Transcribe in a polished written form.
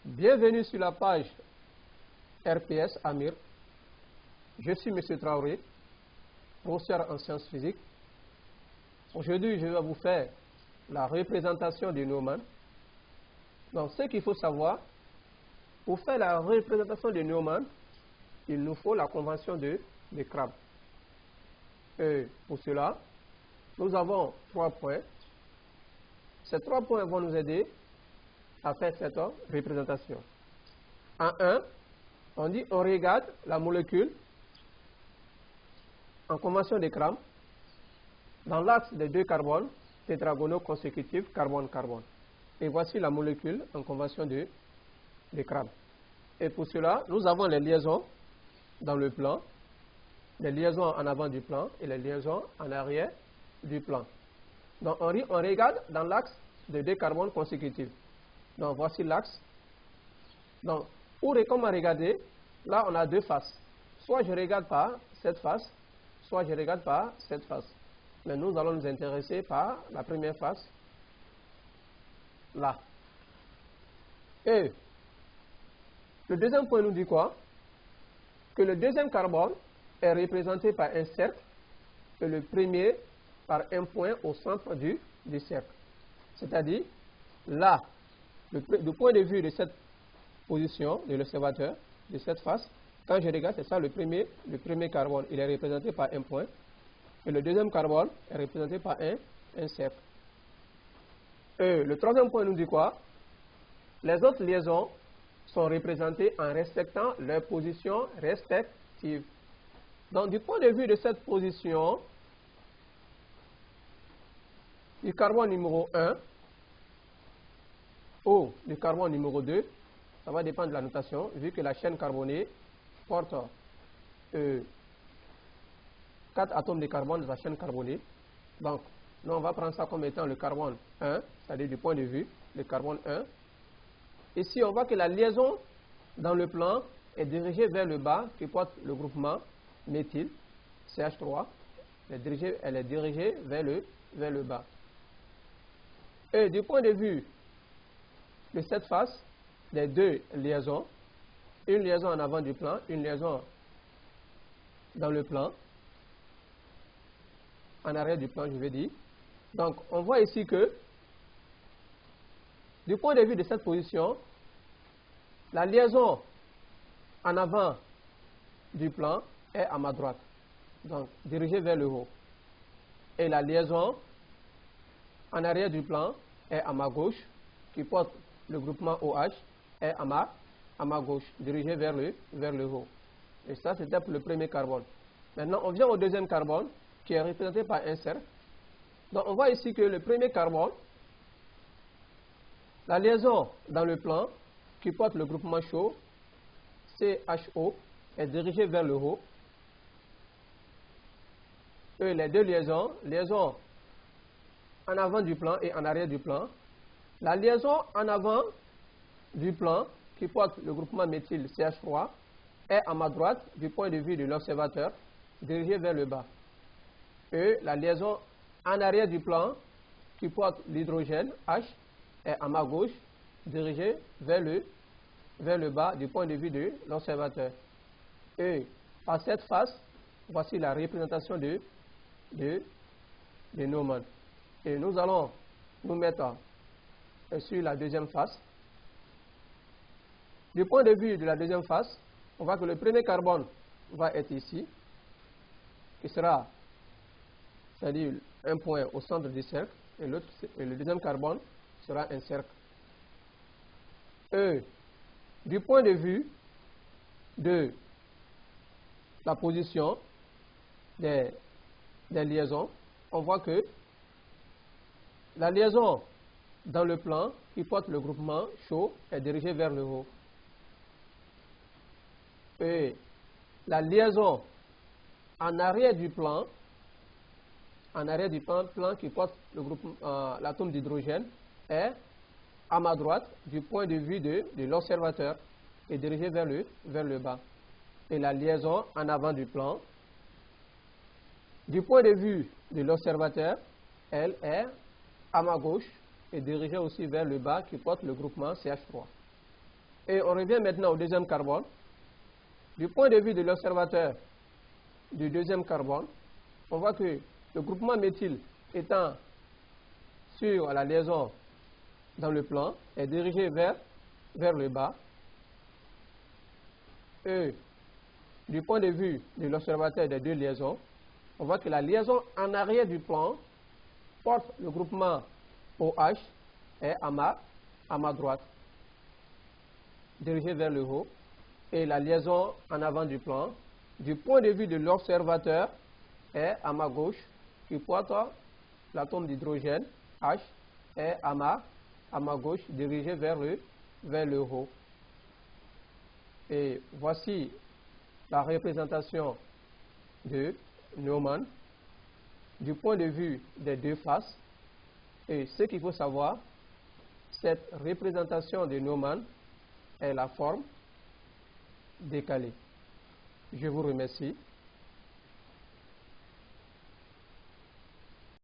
Bienvenue sur la page RPS Amir. Je suis M. Traoré, professeur en sciences physiques. Aujourd'hui, je vais vous faire la représentation de Neumann. Donc, ce qu'il faut savoir, pour faire la représentation de Neumann, il nous faut la convention de Crabbe. Et pour cela, nous avons 3 points. Ces 3 points vont nous aider à faire cette représentation. En 1, on dit on regarde la molécule en convention de Crabbe dans l'axe des 2 carbones tétragonaux consécutifs carbone-carbone. Et voici la molécule en convention de Crabbe. Et pour cela, nous avons les liaisons dans le plan, les liaisons en avant du plan et les liaisons en arrière du plan. Donc on regarde dans l'axe des 2 carbones consécutifs. Donc voici l'axe. Donc comment regarder, là on a 2 faces. Soit je regarde par cette face, soit je regarde par cette face. Mais nous allons nous intéresser par la première face, là. Et le deuxième point nous dit quoi? Que le deuxième carbone est représenté par un cercle et le premier par un point au centre du cercle. C'est-à-dire, là, du point de vue de cette position de l'observateur, de cette face, quand je regarde, c'est ça le premier carbone, il est représenté par un point, et le deuxième carbone est représenté par un cercle. Et le troisième point nous dit quoi? Les autres liaisons sont représentées en respectant leurs positions respectives. Donc, du point de vue de cette position, du carbone numéro 1 ou du carbone numéro 2, ça va dépendre de la notation, vu que la chaîne carbonée porte 4 atomes de carbone de la chaîne carbonée. Donc, nous, on va prendre ça comme étant le carbone 1, c'est-à-dire du point de vue, le carbone 1. Ici, on voit que la liaison dans le plan est dirigée vers le bas, qui porte le groupement méthyle, CH3. Elle est dirigée vers le bas. Et du point de vue de cette face, les 2 liaisons, une liaison en avant du plan, une liaison dans le plan, en arrière du plan, je vais dire. Donc, on voit ici que, du point de vue de cette position, la liaison en avant du plan est à ma droite, donc dirigée vers le haut. Et la liaison en arrière du plan est à ma gauche, qui porte le groupement OH, est à ma gauche, dirigée vers le haut. Et ça, c'était pour le premier carbone. Maintenant, on vient au deuxième carbone, qui est représenté par un cercle. Donc, on voit ici que le premier carbone, la liaison dans le plan, qui porte le groupement chaud, CHO, est dirigée vers le haut. Et les 2 liaisons en avant du plan et en arrière du plan. La liaison en avant du plan, qui porte le groupement méthyle CH3, est à ma droite du point de vue de l'observateur, dirigée vers le bas. Et la liaison en arrière du plan, qui porte l'hydrogène H, est à ma gauche, dirigée vers le bas du point de vue de l'observateur. Et par cette face, voici la représentation de Neumann. Et nous allons nous mettre sur la deuxième face. Du point de vue de la deuxième face, on voit que le premier carbone va être ici, qui sera, c'est-à-dire un point au centre du cercle, et le deuxième carbone sera un cercle. Et du point de vue de la position des liaisons, on voit que la liaison dans le plan qui porte le groupement chaud est dirigée vers le haut. Et la liaison en arrière du plan qui porte le groupement, l'atome d'hydrogène est à ma droite du point de vue de l'observateur est dirigée vers le bas. Et la liaison en avant du plan, du point de vue de l'observateur, elle est à ma gauche et dirigée aussi vers le bas qui porte le groupement CH3. Et on revient maintenant au deuxième carbone. Du point de vue de l'observateur du deuxième carbone, on voit que le groupement méthyle étant sur la liaison dans le plan est dirigé vers le bas. Et du point de vue de l'observateur des deux liaisons, on voit que la liaison en arrière du plan porte le groupement OH est à ma droite, dirigé vers le haut, et la liaison en avant du plan, du point de vue de l'observateur, est à ma gauche, qui porte l'atome d'hydrogène H est à ma gauche, dirigé vers le haut. Et voici la représentation de Neumann du point de vue des deux faces. Et ce qu'il faut savoir, cette représentation de Neumann est la forme décalée. Je vous remercie.